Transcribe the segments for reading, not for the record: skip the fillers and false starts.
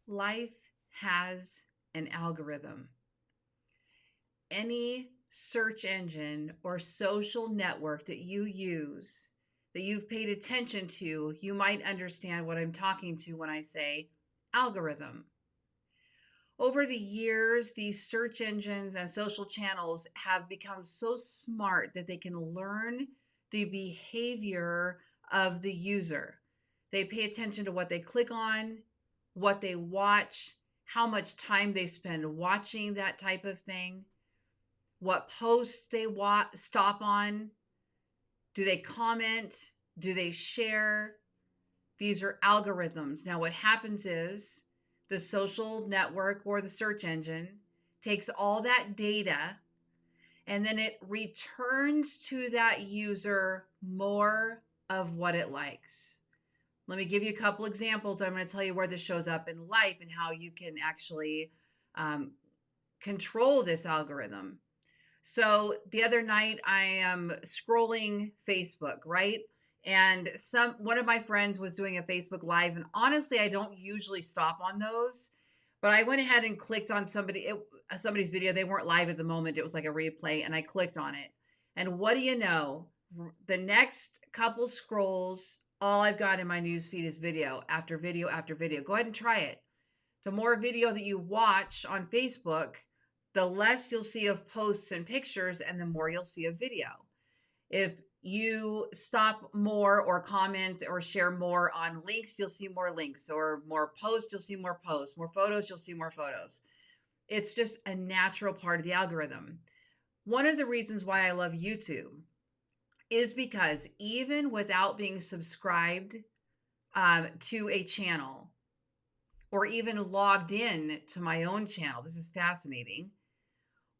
Life has an algorithm. Any search engine or social network that you use, that you've paid attention to, you might understand what I'm talking to when I say algorithm. Over the years, these search engines and social channels have become so smart that they can learn the behavior of the user. They pay attention to what they click on, what they watch, how much time they spend watching that type of thing, what posts they stop on, do they comment, do they share. These are algorithms. Now, what happens is the social network or the search engine takes all that data and then it returns to that user more of what it likes. Let me give you a couple examples. I'm going to tell you where this shows up in life and how you can actually um, control this algorithm. So the other night I am scrolling Facebook, right? And one of my friends was doing a Facebook Live, and honestly, I don't usually stop on those, but I went ahead and clicked on somebody's video. They weren't live at the moment; it was like a replay, and I clicked on it. And what do you know? The next couple scrolls, all I've got in my news feed is video after video after video. Go ahead and try it. The more video that you watch on Facebook, the less you'll see of posts and pictures, and the more you'll see of video. If you stop more or comment or share more on links, you'll see more links, or more posts, you'll see more posts, more photos, you'll see more photos. It's just a natural part of the algorithm. One of the reasons why I love YouTube is because even without being subscribed to a channel or even logged in to my own channel, this is fascinating.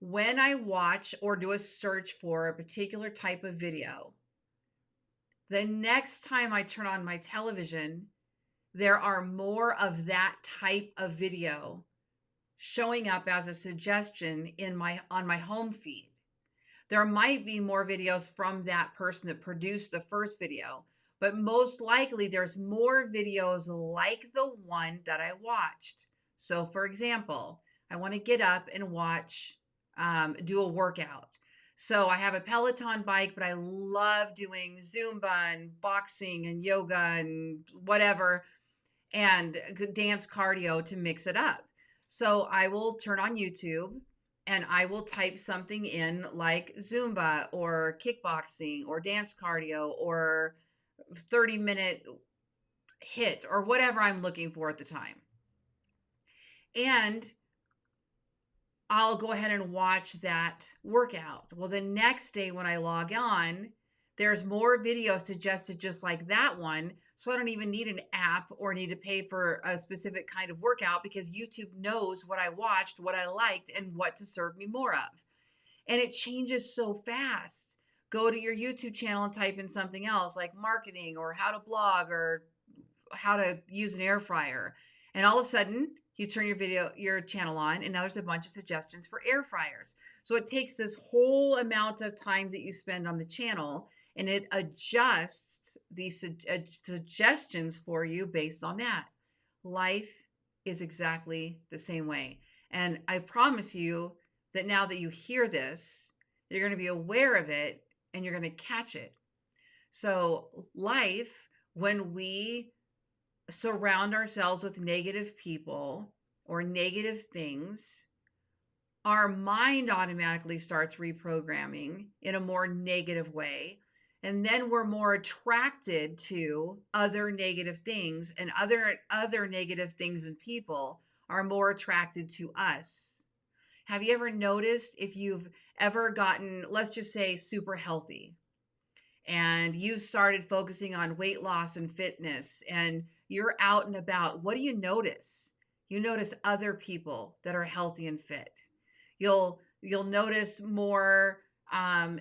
When I watch or do a search for a particular type of video, the next time I turn on my television, there are more of that type of video showing up as a suggestion on my home feed. There might be more videos from that person that produced the first video, but most likely there's more videos like the one that I watched. So for example, I want to get up and do a workout. So I have a Peloton bike, but I love doing Zumba and boxing and yoga and whatever, and dance cardio to mix it up. So I will turn on YouTube and I will type something in like Zumba or kickboxing or dance cardio or 30-minute hit or whatever I'm looking for at the time. And I'll go ahead and watch that workout. Well, the next day when I log on, there's more videos suggested just like that one. So I don't even need an app or need to pay for a specific kind of workout because YouTube knows what I watched, what I liked, and what to serve me more of. And it changes so fast. Go to your YouTube channel and type in something else like marketing or how to blog or how to use an air fryer. And all of a sudden, you turn your channel on, and now there's a bunch of suggestions for air fryers. So it takes this whole amount of time that you spend on the channel, and it adjusts these suggestions for you based on that. Life is exactly the same way. And I promise you that now that you hear this, you're going to be aware of it and you're going to catch it. So life, when we surround ourselves with negative people or negative things, our mind automatically starts reprogramming in a more negative way. And then we're more attracted to other negative things, and other negative things and people are more attracted to us. Have you ever noticed if you've ever gotten, let's just say, super healthy, and you've started focusing on weight loss and fitness, and you're out and about, what do you notice? You notice other people that are healthy and fit. You'll notice more.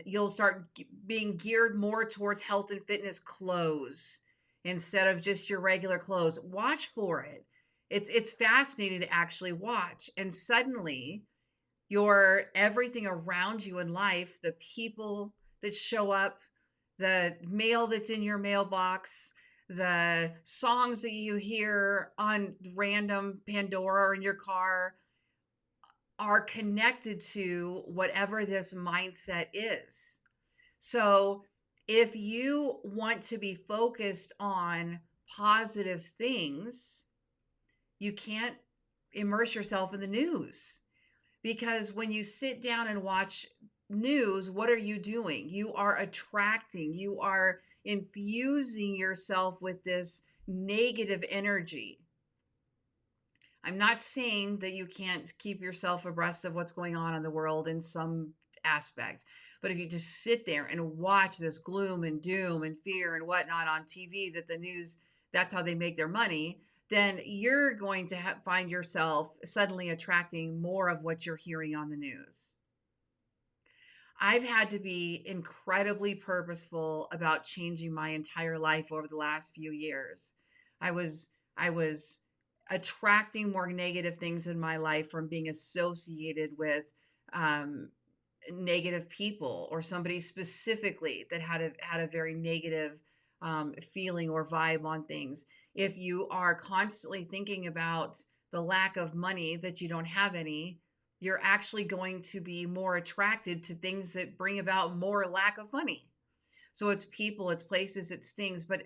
You'll start being geared more towards health and fitness clothes instead of just your regular clothes. Watch for it. It's fascinating to actually watch. And suddenly, everything around you in life, the people that show up, the mail that's in your mailbox, the songs that you hear on random Pandora or in your car are connected to whatever this mindset is. So if you want to be focused on positive things, you can't immerse yourself in the news, because when you sit down and watch news, what are you doing? You are attracting, you are infusing yourself with this negative energy. I'm not saying that you can't keep yourself abreast of what's going on in the world in some aspect. But if you just sit there and watch this gloom and doom and fear and whatnot on TV, that the news, that's how they make their money, then you're going to find yourself suddenly attracting more of what you're hearing on the news. I've had to be incredibly purposeful about changing my entire life over the last few years. I was attracting more negative things in my life from being associated with um, negative people, or somebody specifically that had a very negative feeling or vibe on things. If you are constantly thinking about the lack of money, that you don't have any, you're actually going to be more attracted to things that bring about more lack of money. So it's people, it's places, it's things, but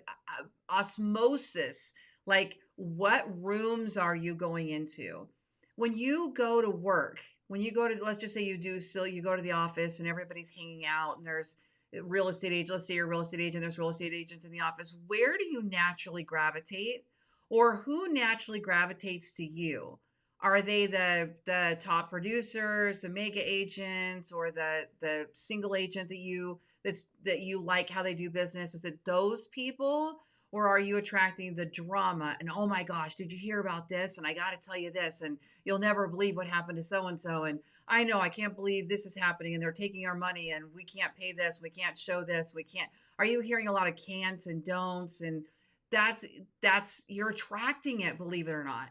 osmosis, like what rooms are you going into? When you go to work, when you go to, let's just say you go to the office and everybody's hanging out and there's real estate agent, let's say you're a real estate agent, there's real estate agents in the office. Where do you naturally gravitate, or who naturally gravitates to you? Are they the top producers, the mega agents, or the single agent that you like how they do business? Is it those people? Or are you attracting the drama and, oh my gosh, did you hear about this? And I got to tell you this, and you'll never believe what happened to so and so. And I know, I can't believe this is happening, and they're taking our money, and we can't pay this, we can't show this, we can't. Are you hearing a lot of can'ts and don'ts? And that's you're attracting it, believe it or not,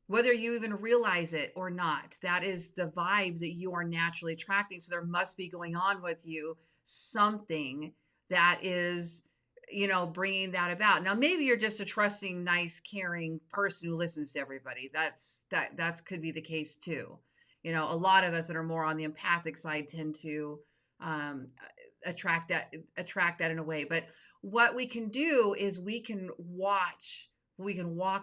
whether you even realize it or not. That is the vibe that you are naturally attracting. So there must be going on with you something that is, bringing that about. Now, maybe you're just a trusting, nice, caring person who listens to everybody. That could be the case too. A lot of us that are more on the empathic side tend to um, attract that in a way. But what we can do is we can walk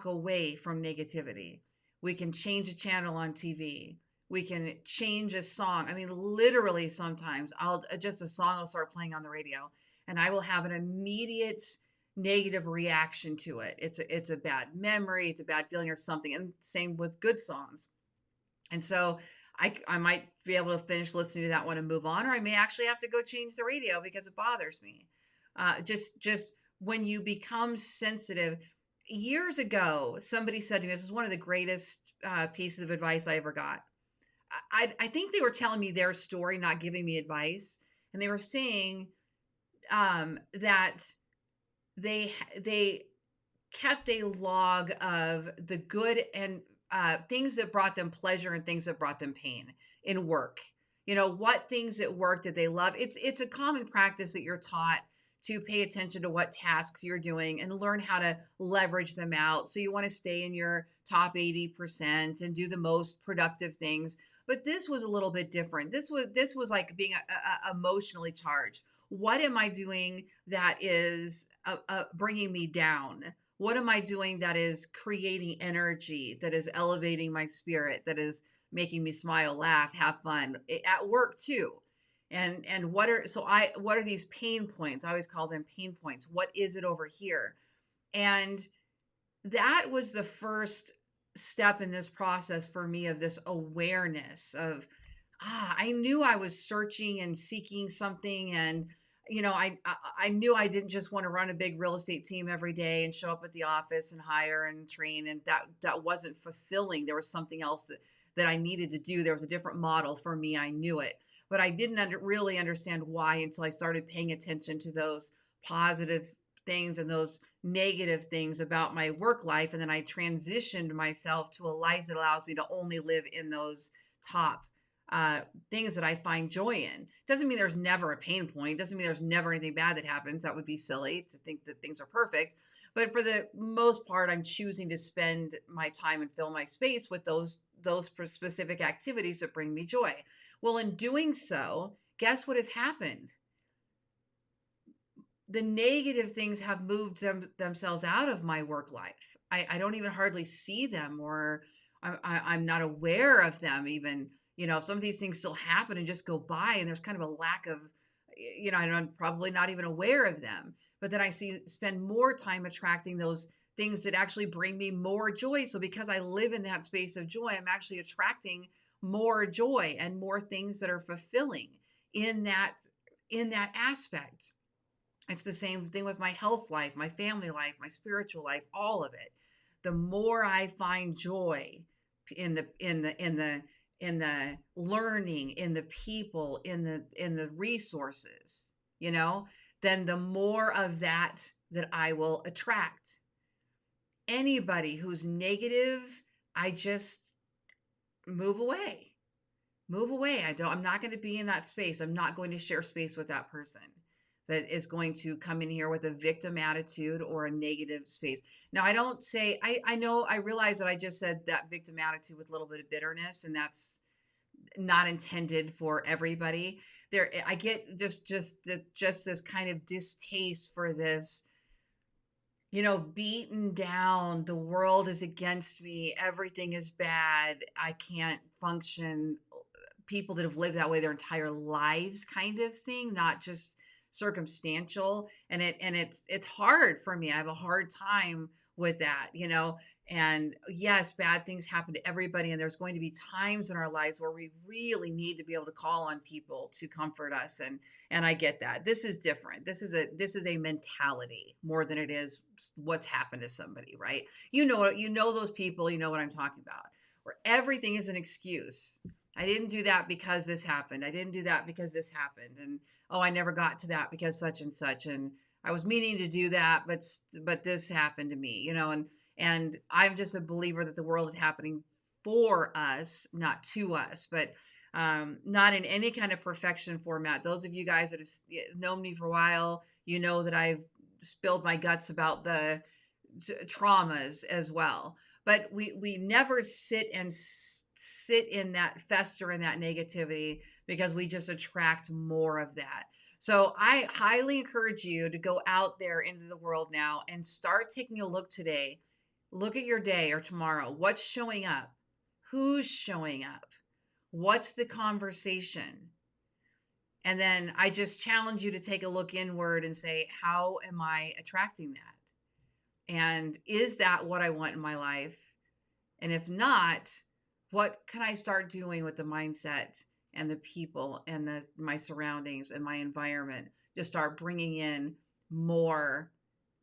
away from negativity. We can change a channel on TV. We can change a song. I mean, literally, sometimes I'll just a song will start playing on the radio, and I will have an immediate negative reaction to it. It's a bad memory, it's a bad feeling or something. And same with good songs. And so I might be able to finish listening to that one and move on, or I may actually have to go change the radio because it bothers me. Just when you become sensitive. Years ago, somebody said to me, this is one of the greatest pieces of advice I ever got. I think they were telling me their story, not giving me advice. And they were saying that they kept a log of the good and things that brought them pleasure and things that brought them pain in work. What things at work did they love? It's a common practice that you're taught to pay attention to what tasks you're doing and learn how to leverage them out. So you want to stay in your top 80% and do the most productive things. But this was a little bit different. This was like being emotionally charged. What am I doing that is bringing me down? What am I doing that is creating energy, that is elevating my spirit, that is making me smile, laugh, have fun at work too? And what are these pain points? I always call them pain points. What is it over here? And that was the first step in this process for me, of this awareness of, I knew I was searching and seeking something. And I knew I didn't just want to run a big real estate team every day and show up at the office and hire and train, and that wasn't fulfilling. There was something else that I needed to do. There was a different model for me. I knew it, but I didn't really understand why until I started paying attention to those positive things and those negative things about my work life. And then I transitioned myself to a life that allows me to only live in those top things that I find joy in. Doesn't mean there's never a pain point. Doesn't mean there's never anything bad that happens. That would be silly to think that things are perfect. But for the most part, I'm choosing to spend my time and fill my space with those specific activities that bring me joy. Well, in doing so, guess what has happened? The negative things have moved themselves out of my work life. I don't even hardly see them, or I'm not aware of them even. Some of these things still happen and just go by, and there's kind of a lack of, I'm probably not even aware of them. But then I spend more time attracting those things that actually bring me more joy. So because I live in that space of joy, I'm actually attracting more joy and more things that are fulfilling in that aspect. It's the same thing with my health life, my family life, my spiritual life, all of it. The more I find joy in the learning, in the people, in the resources, then the more of that I will attract. Anybody who's negative, I just move away. Move away. I'm not going to be in that space. I'm not going to share space with that person that is going to come in here with a victim attitude or a negative space. Now, I don't say, I realize that I just said that victim attitude with a little bit of bitterness, and that's not intended for everybody. I get just this kind of distaste for this, beaten down. The world is against me. Everything is bad. I can't function. People that have lived that way their entire lives, kind of thing, not just circumstantial. And it's hard for me. I have a hard time with that, and yes, bad things happen to everybody, and there's going to be times in our lives where we really need to be able to call on people to comfort us, and I get that. This is different. This is a mentality more than it is what's happened to somebody, right? Those people, you know what I'm talking about, where everything is an excuse. I didn't do that because this happened. I didn't do that because this happened. And I never got to that because such and such. And I was meaning to do that, but this happened to me, and I'm just a believer that the world is happening for us, not to us, but not in any kind of perfection format. Those of you guys that have known me for a while, you know that I've spilled my guts about the traumas as well. But we never sit in that, fester in that negativity, because we just attract more of that. So I highly encourage you to go out there into the world now and start taking a look today. Look at your day or tomorrow. What's showing up? Who's showing up? What's the conversation? And then I just challenge you to take a look inward and say, how am I attracting that? And is that what I want in my life? And if not, what can I start doing with the mindset and the people and my surroundings and my environment to start bringing in more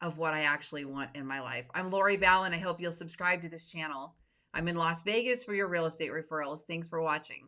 of what I actually want in my life? I'm Lori Ballen. I hope you'll subscribe to this channel. I'm in Las Vegas for your real estate referrals. Thanks for watching.